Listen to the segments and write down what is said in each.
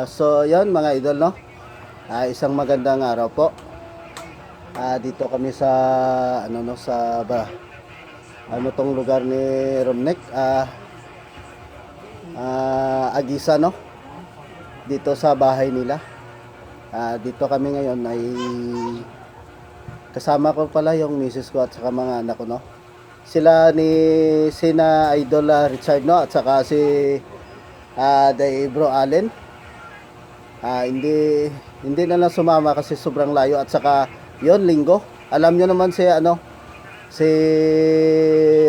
So yon mga idol, no, isang magandang araw po. Dito kami sa ano, no, sa ano tong lugar ni Romnek, Agisa, no, dito sa bahay nila. Dito kami ngayon ay kasama ko pala yung misis ko at saka mga anak ko, no. Sina Idol Richard, no, at saka si Day Bro Allen. Hindi na lang sumama kasi sobrang layo at saka yon linggo. Alam nyo naman si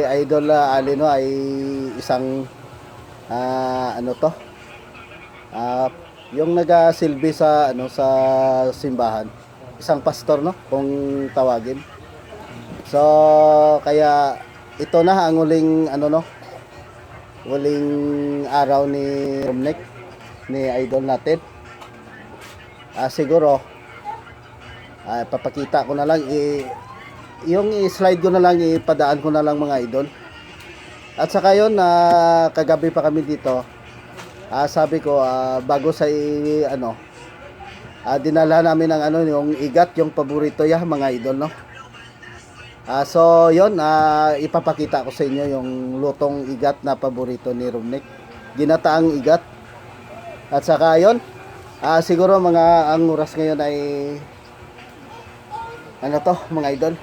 Idol Allen, no, ay isang ano to, yung nagasilbi sa sa simbahan, isang pastor, no, kung tawagin. So kaya ito na ang huling huling araw ni Romnek, ni idol natin. Siguro papakita ko na lang, yung i-slide ko na lang, ipadaan ko na lang mga idol. At saka yun, kagabi pa kami dito. Sabi ko, bago sa dinala namin ang yung igat, yung paborito ya mga idol, no. So yun, ipapakita ko sa inyo yung lutong igat na paborito ni Romnek, ginataang igat. At saka yun, siguro ang oras ngayon ay mga idol,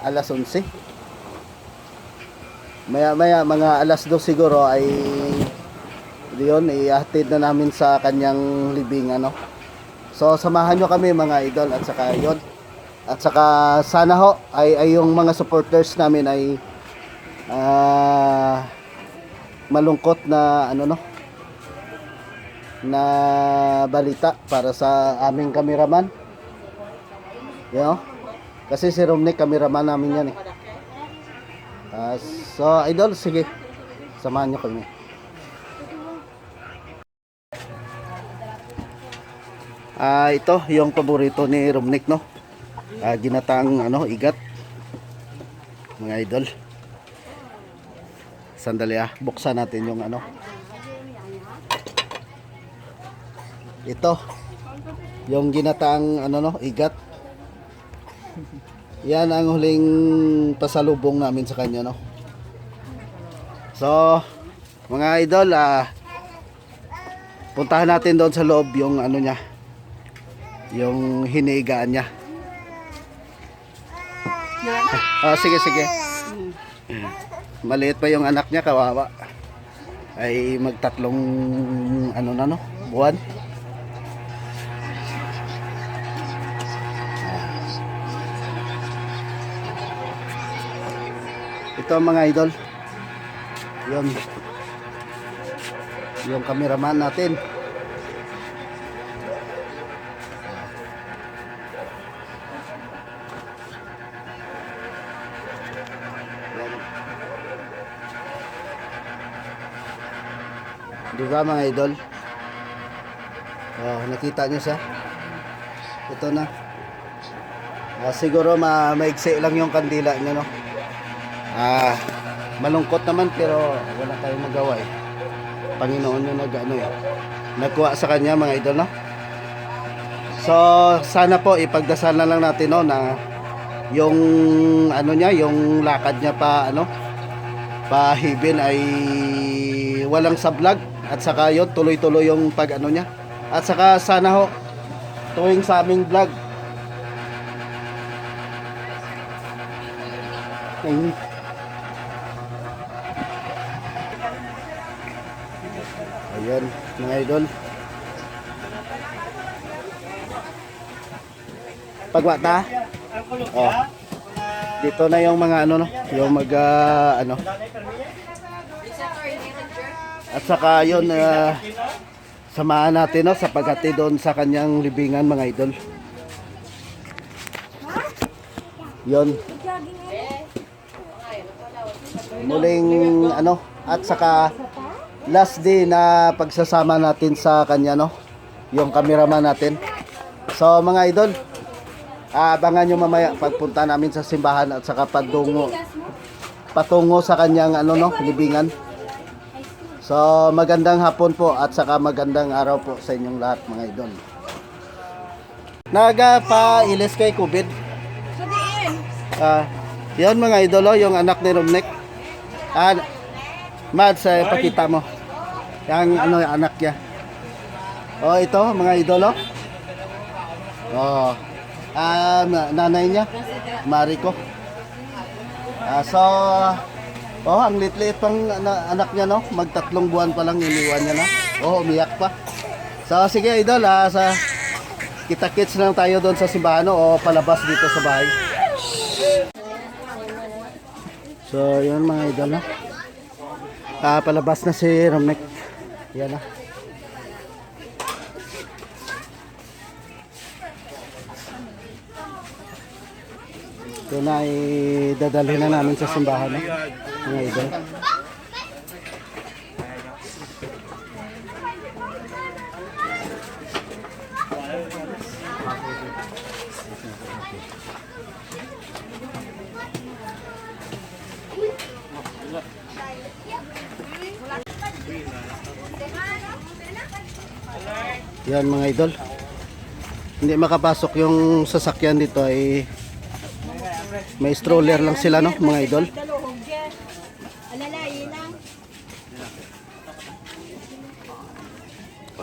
alas 11. Maya mga alas 2 siguro ay yun, ihatid na namin sa kanyang libingan, no. So samahan nyo kami mga idol. At saka yun, at saka sana ay yung mga supporters namin ay malungkot na na balita para sa aming cameraman, kasi si Romnek cameraman namin yan, so idol, sige, samahan nyo kami. Ito yung paborito ni Romnek, no, ginataang igat mga idol. Sandali, buksan natin yung ito yung ginataang igat. Yan ang huling pasalubong namin sa kanya, no. So mga idol, puntahan natin doon sa loob yung niya, yung hinigaan niya. Sige. Maliit pa yung anak niya, kawawa. Ay magtatlong buwan. Ito mga idol, yung cameraman natin. Diba mga idol? Nakita nyo siya? Ito na. Siguro maigsi lang yung kandila niya, no. Malungkot naman pero wala tayong magawa, Panginoon yung nagkuha sa kanya mga idol, no. So sana po ipagdasal na lang natin, no, na yung yung lakad niya pa heaven ay walang sablag. At saka yun, tuloy-tuloy yung niya. At saka sana tuwing sa aming vlog ayun mga idol, pagwata dito na yung mga yung at saka yun, samahan natin, no, sa paghatid doon sa kanyang libingan mga idol. Yun, muling at saka last day na pagsasama natin sa kanya, no, yung cameraman natin. So mga idol, abangan nyo mamaya pagpunta namin sa simbahan at saka patungo sa kanyang libingan. So, magandang hapon po at saka magandang araw po sa inyong lahat mga idol. Nagpa-ilis kay COVID. So diin. Yun mga idol, yung anak ni Romnek. Mads, pakita mo. Yung ano, yung anak niya. Ito mga idol. Nanay niya, Mariko. Ang lit-lit pang anak niya, no? Magtatlong buwan pa lang iniwan niya, no? Umiyak pa. So, sige, idol, kita-kits lang tayo doon sa simbahan, o palabas dito sa bahay. So, yun mga idol, no? Palabas na si Romnek. Yan, na. Ito na dadalhin na namin sa simbahan, no? Mga idol. Yan mga idol. Hindi makapasok yung sasakyan dito ay may stroller lang sila, no, mga idol.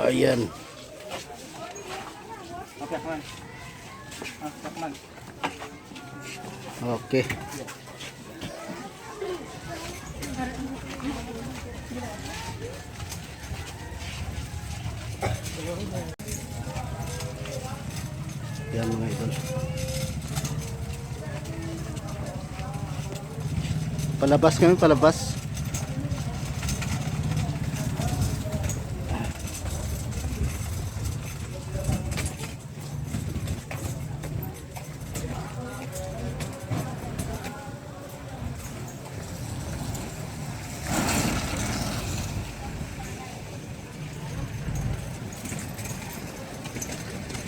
Ayan. Okay. Yan mga idol. Palabas kami, palabas.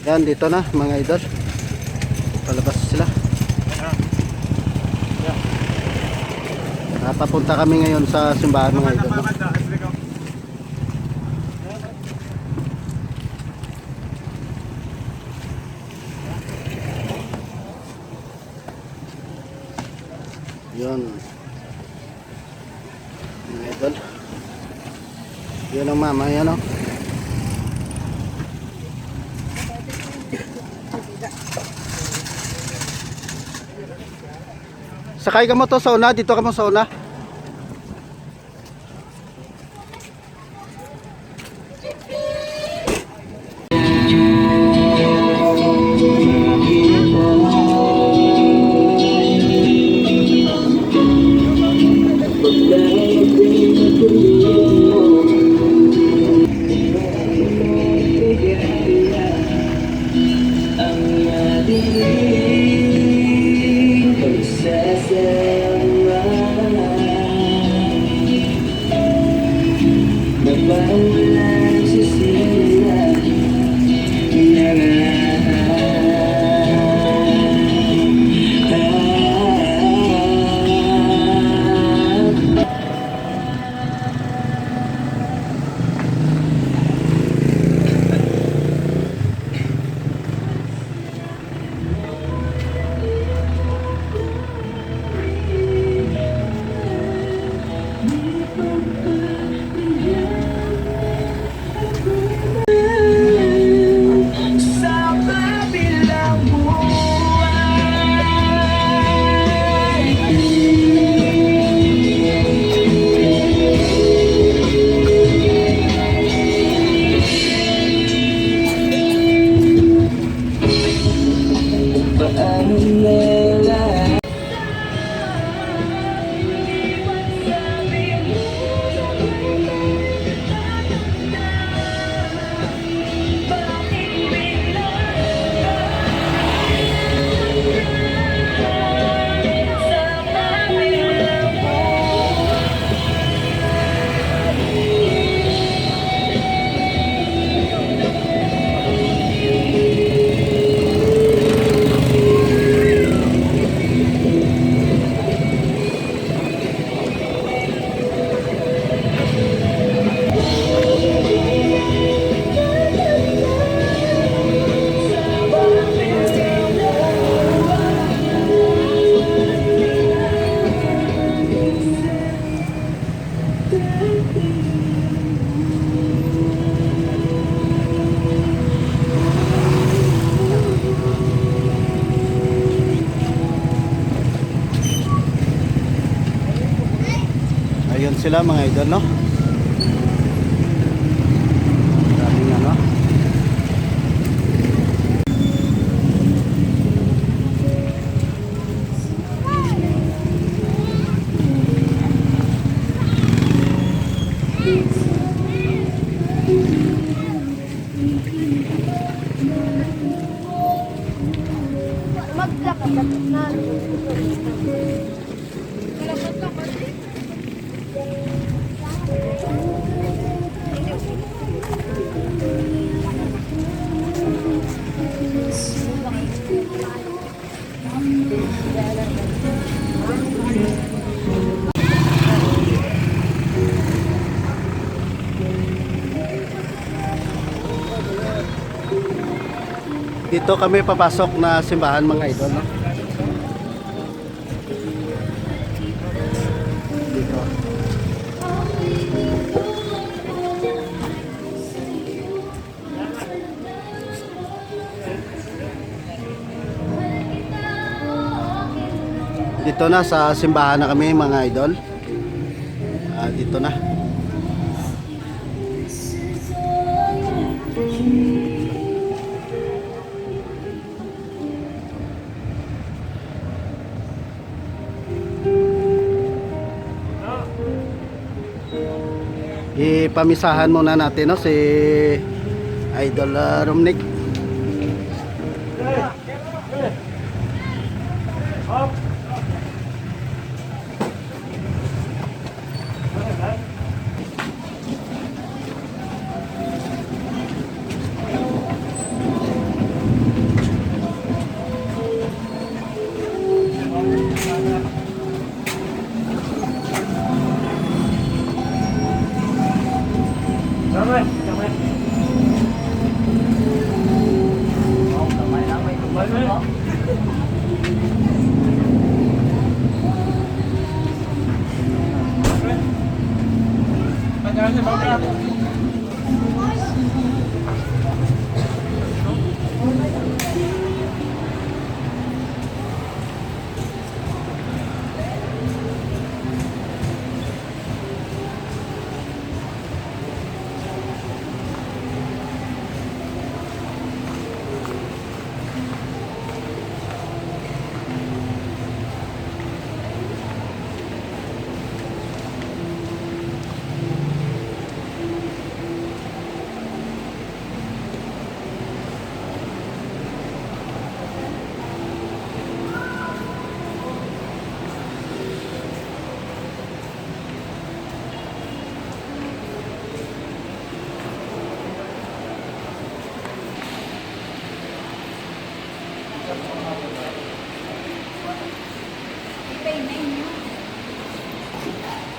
Yan, dito na mga idol. Palabas sila. Papunta kami ngayon sa simbahan mga idol. Yun. Mga idol. Yun ang mama, yan, o. Sakay ka mo to sa una, dito ka mo sa una. Ayun sila mga idol, no? Maraming ano. Dito kami papasok na simbahan mga idol, no? Dito. Dito na sa simbahan na kami mga idol. Dito na. Ipamisahan muna natin, no, si Idol Romnick.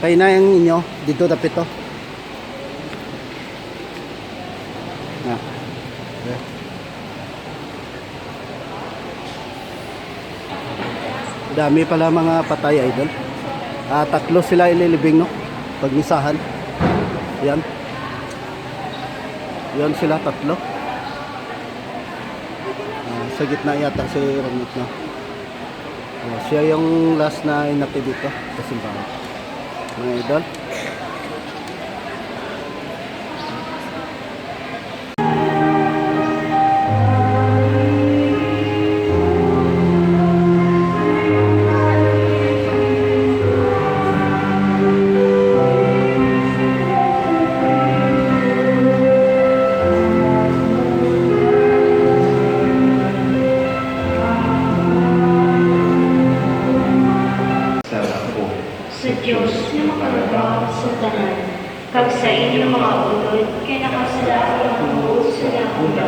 Kaya na yung inyo dito dapit to. Okay. Dami pala mga patay idol. Tatlo sila ililibing, no? Pagmisahan. Yan. Yan sila tatlo. Sa gitna yata si Ramit, no? Siya yung last na inati dito sa simbahan. Mga idol. Sa Diyos na makalabang sa tanan, kag sa inyong mga utod, kinakasalanan ang buo sa lahuna,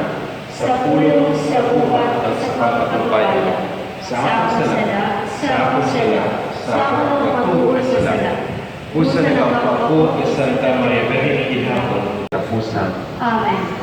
sa pulong, sa buwan, at sa pagpapaya, sa akong sala, sa akong sala, sa akong pagbuo sa sala. Pusa na kapako, Santa Maria Virgen ihapon, tapusan. Amen.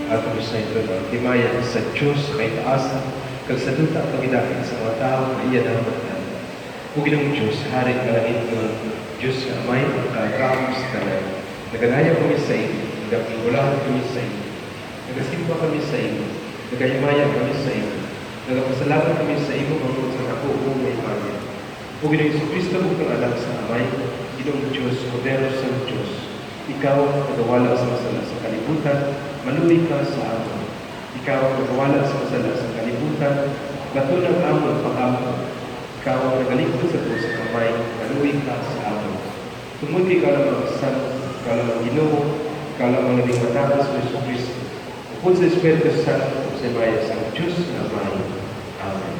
ato sa ito na timaya sa Diyos may taasa kag sa duta pagidakit sa mga tao na iya namatan. Ug Ginoong Diyos, hari ka langit nun, Diyos nga amay ang kagahom sa tanan. Naganaya kami sa iyo, nagapingulahan kami sa iyo, nagasimba kami sa iyo, nagayamaya kami sa iyo, nagapasalamat kami sa iyo mangod sa nakuo may pamilya. Ug Ginoong Jesucristo ug ang anak sa amay, Ginoong Diyos, modelo sa Diyos, ikaw ang nagawala sa masala sa kalibutan, maluwi ka sa amon. Ikaw ang nagawala sa masala sa kalibutan, batulang amon pag-amon. Ikaw ang nagalingkod sa Diyos sa kamay, maluwi ka sa amon. Tumuti ka lang ang San, ikaw lang ang Ginoo, ikaw lang ang naging matatas sa Jesucristo. Upod sa Espiritu Santo, sa maya sa Diyos na amay. Amen.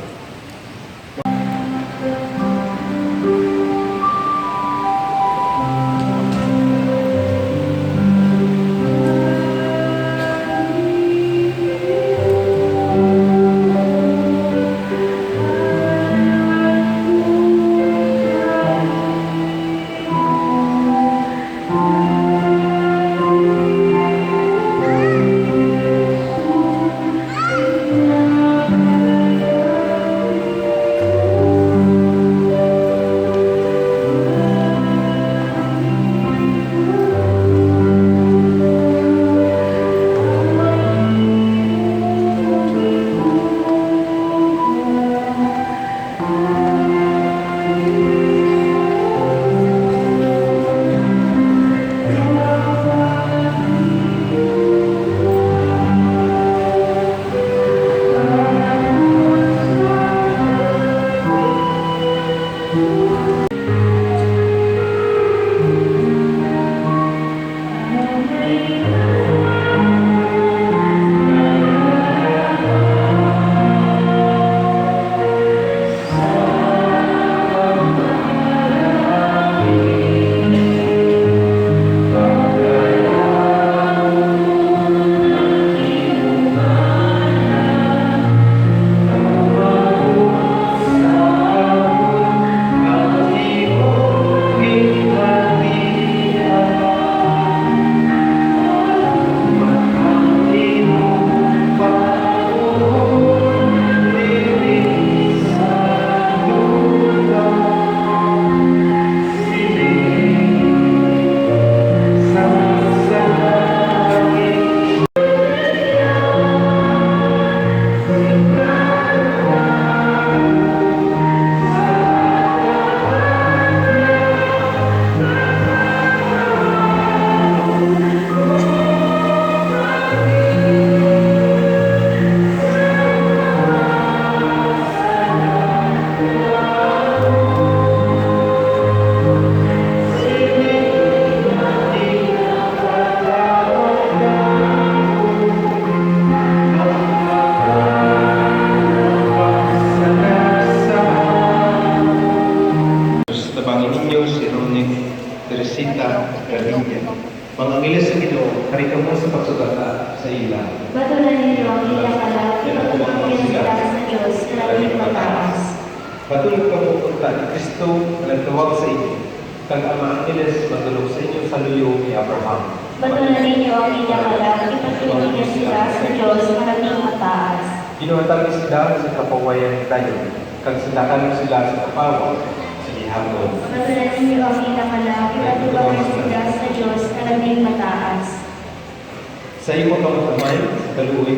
Teresita Galicia. Mga angiles sa Ginoo, harita mo sa pagsugata sa ila. Batulan ninyo ang ilang alak, ipatuloy sila sa Diyos na naging mataas. Patulog ka mo punta ni Kristo na nagtawag sa inyo. Kag ang mga angiles matulog sa inyo sa luyo ni Abraham. Batulan ninyo ang ilang alak, ipatuloy sila sa Diyos na naging mataas. Ginuhatag sila sa kapawayan tayo. Kag sindakan sila sa kapawa sa gihapon. Batulan ninyo ang ilang alak, ipatuloy sila sa Diyos na naging mataas. Sa imo pagkamay, sa kaluoy.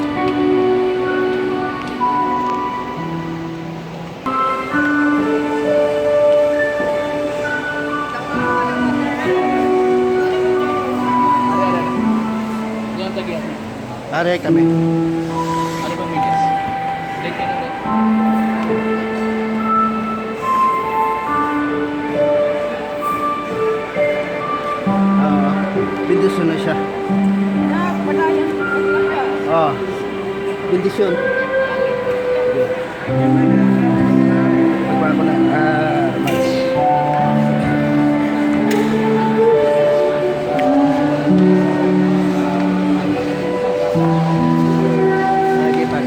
Are kami. Ano bang bigas? Like ka na rin. Bendisyon na siya. Bendisyon. Magbago ko na. Mas. Lagi pas.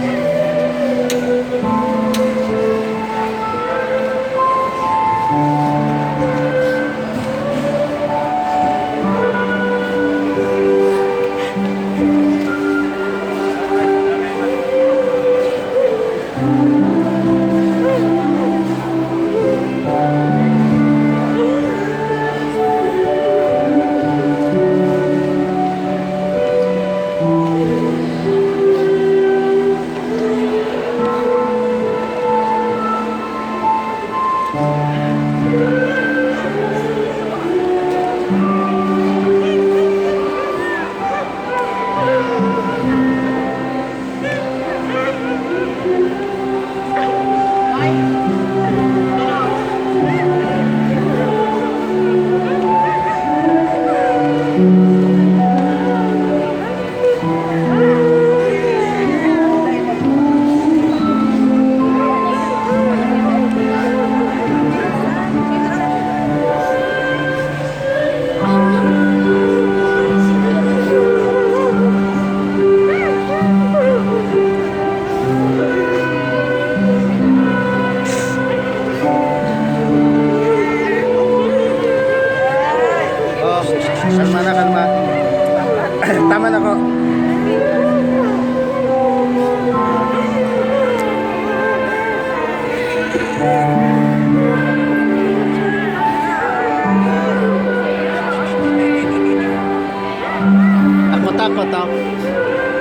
Ako takot to.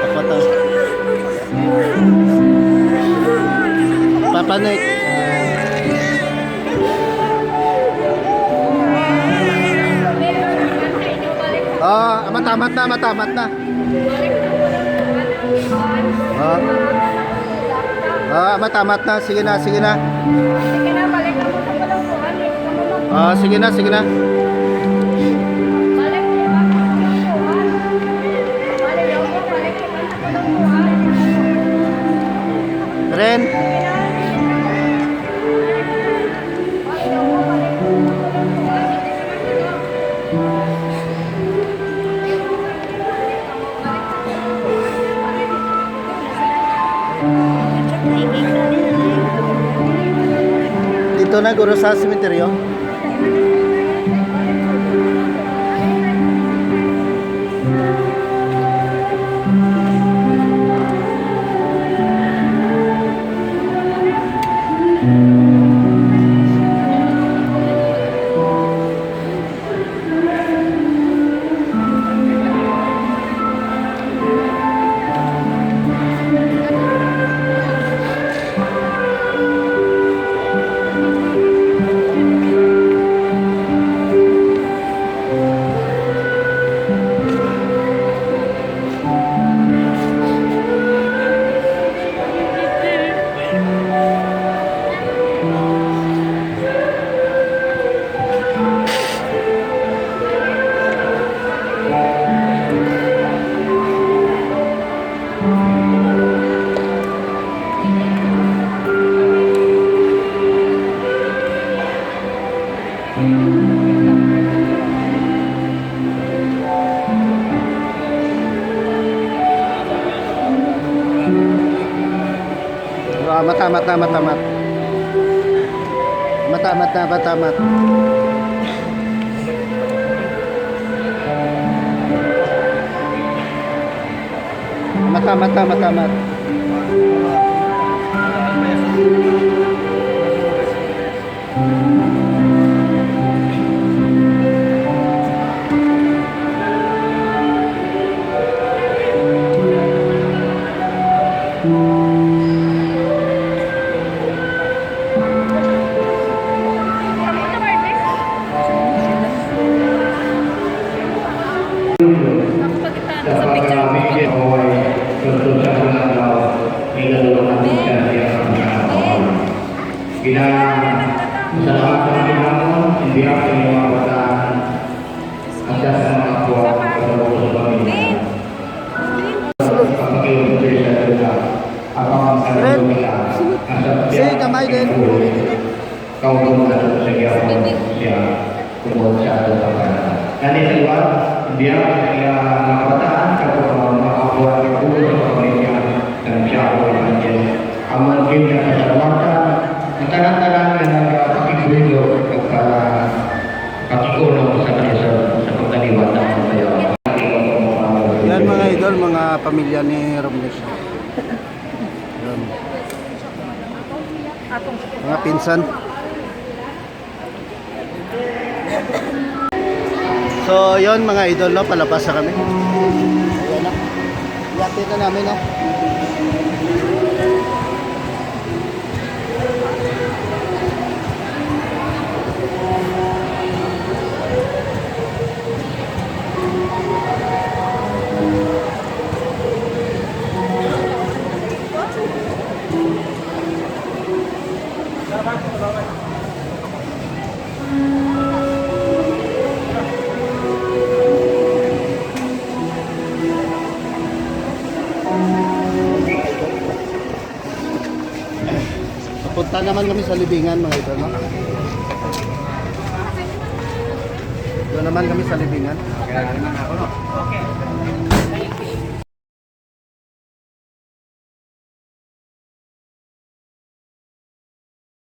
Ako to. Papanik. Matamat na, matamat na. Matamat na. Sige na, sige na. Sige na, balik ako sa palangkuhan. Sige na, sige na. Balik mo ba sa palangkuhan? Balik ako, balik mo sa palangkuhan. Ren. Dito na guro sa sementeryo. Matamat na, matamat. Matamat na, matamat. Matamat na, matamat. Sa picture Salamat Panginoon, hindi ako sa mga bataan at sa mga kapwa sa mga pamilya. Pagkakilupin sa lugar, ang sarili nila, Sige, kamay din. kau tumulong sa iyo siya tungkol sa ating pagkakas. Ganito iwan, hindi ako sa iya mga bataan, kapwa mga kapwa ng ulo sa pamilya ng siya ko ng Diyos. Ang managing na kasalamatan, ang tanan-tanan na nagpakigulo para pakikulong sa kanila sa pagkaliwat ng kayo. Yan mga idol, mga pamilya ni Robles. Yan. Mga pinsan. So, yon mga idol, no, palabas na kami. Ayan na. Iatid na namin, no. Punta naman kami sa libingan mga idol, no? Doon naman kami sa libingan. Okay.